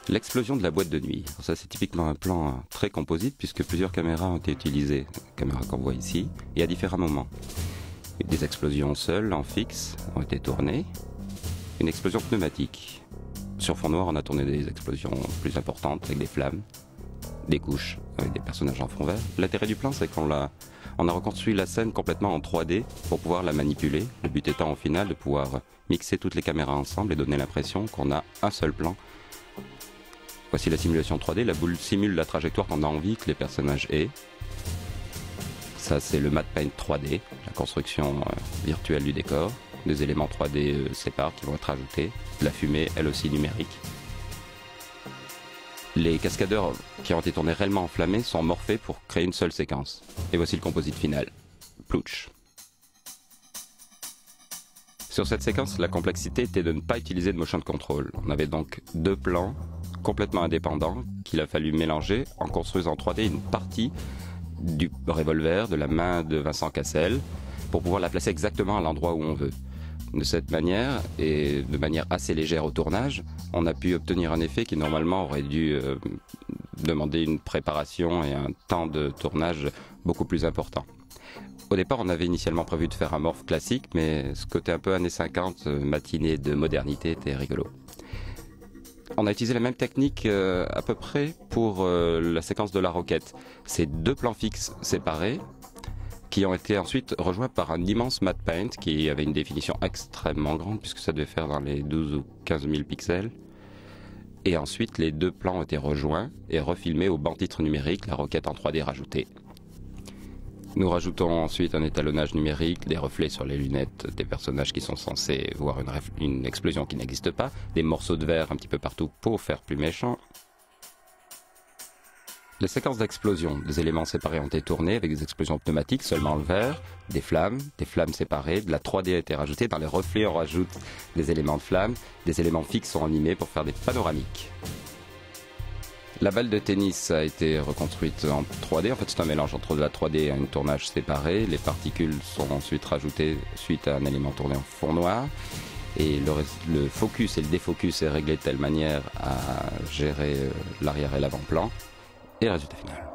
L'explosion de la boîte de nuit. Ça, c'est typiquement un plan très composite puisque plusieurs caméras ont été utilisées, la caméra qu'on voit ici, et à différents moments. Des explosions seules, en fixe, ont été tournées. Une explosion pneumatique. Sur fond noir, on a tourné des explosions plus importantes avec des flammes, des couches avec des personnages en fond vert. L'intérêt du plan, c'est qu'on a reconstruit la scène complètement en 3D pour pouvoir la manipuler. Le but étant au final de pouvoir mixer toutes les caméras ensemble et donner l'impression qu'on a un seul plan. Voici la simulation 3D, la boule simule la trajectoire qu'on a envie que les personnages aient. Ça, c'est le matte paint 3D, la construction virtuelle du décor. Des éléments 3D séparés qui vont être ajoutés. La fumée, elle aussi numérique. Les cascadeurs qui ont été tournés réellement enflammés sont morphés pour créer une seule séquence. Et voici le composite final. Plouch. Sur cette séquence, la complexité était de ne pas utiliser de motion control. On avait donc deux plans complètement indépendants qu'il a fallu mélanger en construisant en 3D une partie du revolver de la main de Vincent Cassel pour pouvoir la placer exactement à l'endroit où on veut. De cette manière, et de manière assez légère au tournage, on a pu obtenir un effet qui normalement aurait dû demander une préparation et un temps de tournage beaucoup plus important. Au départ, on avait initialement prévu de faire un morph classique, mais ce côté un peu années 50, matinée de modernité, était rigolo. On a utilisé la même technique à peu près pour la séquence de la roquette. C'est deux plans fixes séparés qui ont été ensuite rejoints par un immense matte paint qui avait une définition extrêmement grande puisque ça devait faire dans les 12 ou 15 000 pixels. Et ensuite, les deux plans ont été rejoints et refilmés au banc-titre numérique, la roquette en 3D rajoutée. Nous rajoutons ensuite un étalonnage numérique, des reflets sur les lunettes des personnages qui sont censés voir une explosion qui n'existe pas, des morceaux de verre un petit peu partout pour faire plus méchant. Les séquences d'explosion, des éléments séparés ont été tournés avec des explosions pneumatiques, seulement le verre, des flammes séparées, de la 3D a été rajoutée, dans les reflets on rajoute des éléments de flammes, des éléments fixes sont animés pour faire des panoramiques. La balle de tennis a été reconstruite en 3D. En fait, c'est un mélange entre de la 3D et un tournage séparé. Les particules sont ensuite rajoutées suite à un élément tourné en fond noir. Et le focus et le défocus est réglé de telle manière à gérer l'arrière et l'avant-plan. Et le résultat final.